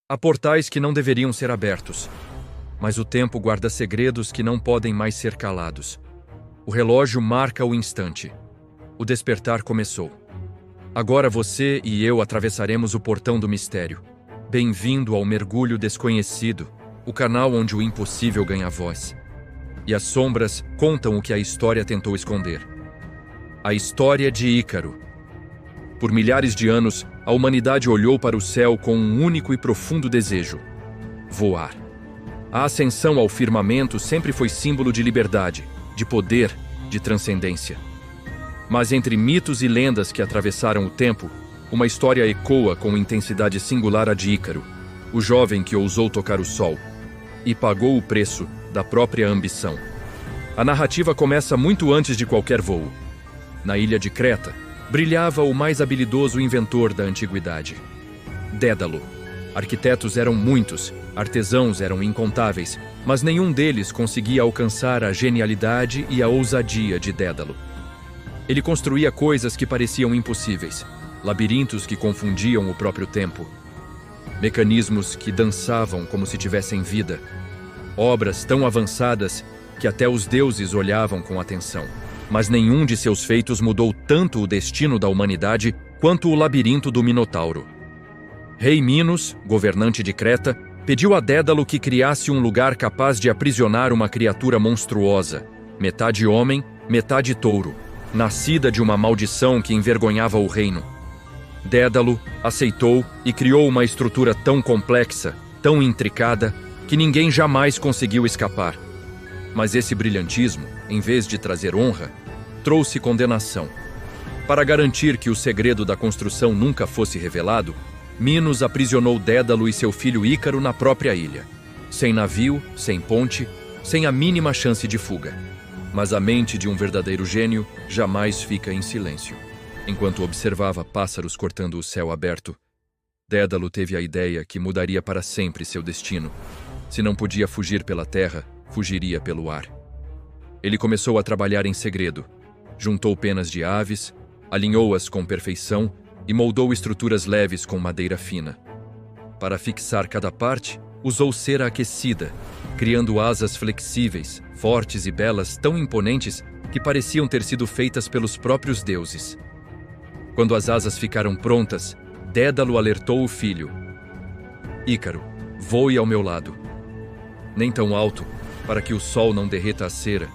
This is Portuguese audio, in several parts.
Há portais que não deveriam ser abertos, mas o tempo guarda segredos que não podem mais ser calados. O relógio marca o instante. O despertar começou. Agora você e eu atravessaremos o portão do mistério. Bem-vindo ao Mergulho Desconhecido, o canal onde o impossível ganha voz. E as sombras contam o que a história tentou esconder. A história de Ícaro. Por milhares de anos, a humanidade olhou para o céu com um único e profundo desejo: voar. A ascensão ao firmamento sempre foi símbolo de liberdade, de poder, de transcendência. Mas entre mitos e lendas que atravessaram o tempo, uma história ecoa com intensidade singular a de Ícaro, o jovem que ousou tocar o sol e pagou o preço da própria ambição. A narrativa começa muito antes de qualquer voo. Na ilha de Creta, brilhava o mais habilidoso inventor da antiguidade: Dédalo. Arquitetos eram muitos, artesãos eram incontáveis, mas nenhum deles conseguia alcançar a genialidade e a ousadia de Dédalo. Ele construía coisas que pareciam impossíveis, labirintos que confundiam o próprio tempo, mecanismos que dançavam como se tivessem vida, obras tão avançadas que até os deuses olhavam com atenção. Mas nenhum de seus feitos mudou tanto o destino da humanidade quanto o labirinto do Minotauro. Rei Minos, governante de Creta, pediu a Dédalo que criasse um lugar capaz de aprisionar uma criatura monstruosa, metade homem, metade touro, nascida de uma maldição que envergonhava o reino. Dédalo aceitou e criou uma estrutura tão complexa, tão intricada, que ninguém jamais conseguiu escapar. Mas esse brilhantismo, em vez de trazer honra, trouxe condenação. Para garantir que o segredo da construção nunca fosse revelado, Minos aprisionou Dédalo e seu filho Ícaro na própria ilha, sem navio, sem ponte, sem a mínima chance de fuga. Mas a mente de um verdadeiro gênio jamais fica em silêncio. Enquanto observava pássaros cortando o céu aberto, Dédalo teve a ideia que mudaria para sempre seu destino. Se não podia fugir pela terra, fugiria pelo ar. Ele começou a trabalhar em segredo. Juntou penas de aves, alinhou-as com perfeição e moldou estruturas leves com madeira fina. Para fixar cada parte, usou cera aquecida, criando asas flexíveis, fortes e belas, tão imponentes que pareciam ter sido feitas pelos próprios deuses. Quando as asas ficaram prontas, Dédalo alertou o filho: Ícaro, voe ao meu lado. Nem tão alto, para que o sol não derreta a cera,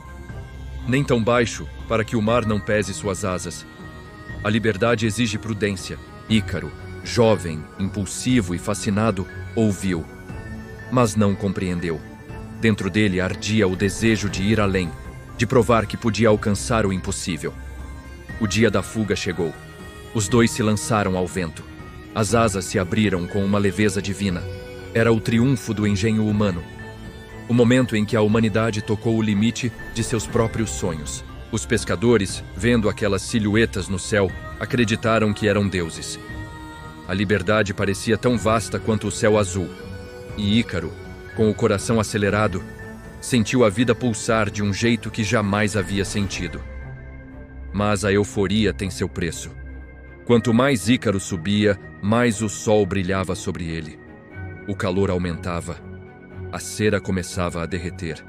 nem tão baixo, para que o mar não pese suas asas. A liberdade exige prudência. Ícaro, jovem, impulsivo e fascinado, ouviu, mas não compreendeu. Dentro dele ardia o desejo de ir além, de provar que podia alcançar o impossível. O dia da fuga chegou. Os dois se lançaram ao vento. As asas se abriram com uma leveza divina. Era o triunfo do engenho humano. O momento em que a humanidade tocou o limite de seus próprios sonhos. Os pescadores, vendo aquelas silhuetas no céu, acreditaram que eram deuses. A liberdade parecia tão vasta quanto o céu azul. E Ícaro, com o coração acelerado, sentiu a vida pulsar de um jeito que jamais havia sentido. Mas a euforia tem seu preço. Quanto mais Ícaro subia, mais o sol brilhava sobre ele. O calor aumentava. A cera começava a derreter.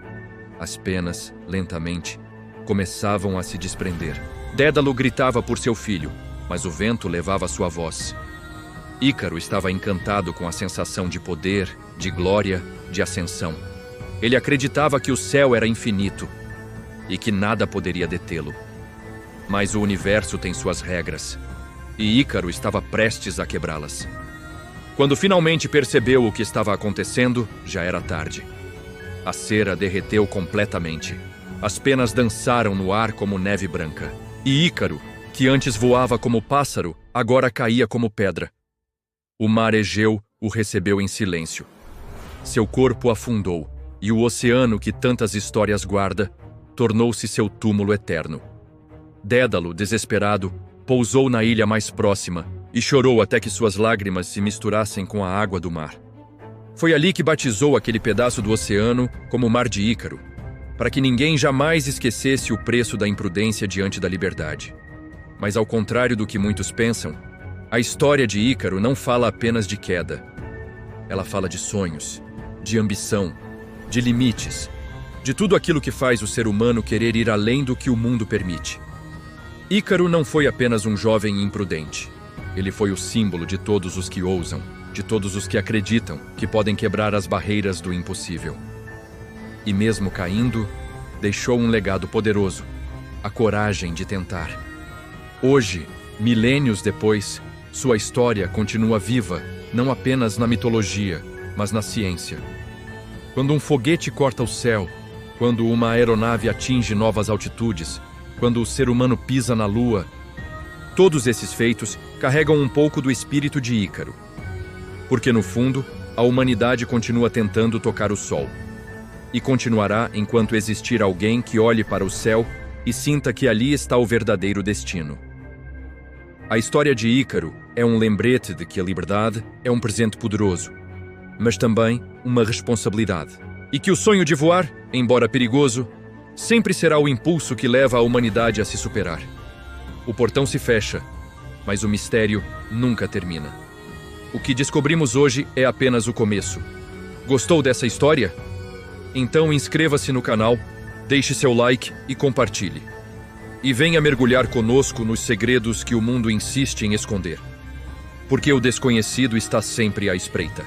As penas, lentamente, começavam a se desprender. Dédalo gritava por seu filho, mas o vento levava sua voz. Ícaro estava encantado com a sensação de poder, de glória, de ascensão. Ele acreditava que o céu era infinito e que nada poderia detê-lo. Mas o universo tem suas regras, e Ícaro estava prestes a quebrá-las. Quando finalmente percebeu o que estava acontecendo, já era tarde. A cera derreteu completamente. As penas dançaram no ar como neve branca. E Ícaro, que antes voava como pássaro, agora caía como pedra. O mar Egeu o recebeu em silêncio. Seu corpo afundou, e o oceano que tantas histórias guarda tornou-se seu túmulo eterno. Dédalo, desesperado, pousou na ilha mais próxima e chorou até que suas lágrimas se misturassem com a água do mar. Foi ali que batizou aquele pedaço do oceano como Mar de Ícaro, para que ninguém jamais esquecesse o preço da imprudência diante da liberdade. Mas ao contrário do que muitos pensam, a história de Ícaro não fala apenas de queda. Ela fala de sonhos, de ambição, de limites, de tudo aquilo que faz o ser humano querer ir além do que o mundo permite. Ícaro não foi apenas um jovem imprudente. Ele foi o símbolo de todos os que ousam, de todos os que acreditam que podem quebrar as barreiras do impossível. E mesmo caindo, deixou um legado poderoso, a coragem de tentar. Hoje, milênios depois, sua história continua viva, não apenas na mitologia, mas na ciência. Quando um foguete corta o céu, quando uma aeronave atinge novas altitudes, quando o ser humano pisa na Lua, todos esses feitos carregam um pouco do espírito de Ícaro. Porque, no fundo, a humanidade continua tentando tocar o Sol. E continuará enquanto existir alguém que olhe para o céu e sinta que ali está o verdadeiro destino. A história de Ícaro é um lembrete de que a liberdade é um presente poderoso, mas também uma responsabilidade. E que o sonho de voar, embora perigoso, sempre será o impulso que leva a humanidade a se superar. O portão se fecha, mas o mistério nunca termina. O que descobrimos hoje é apenas o começo. Gostou dessa história? Então inscreva-se no canal, deixe seu like e compartilhe. E venha mergulhar conosco nos segredos que o mundo insiste em esconder. Porque o desconhecido está sempre à espreita.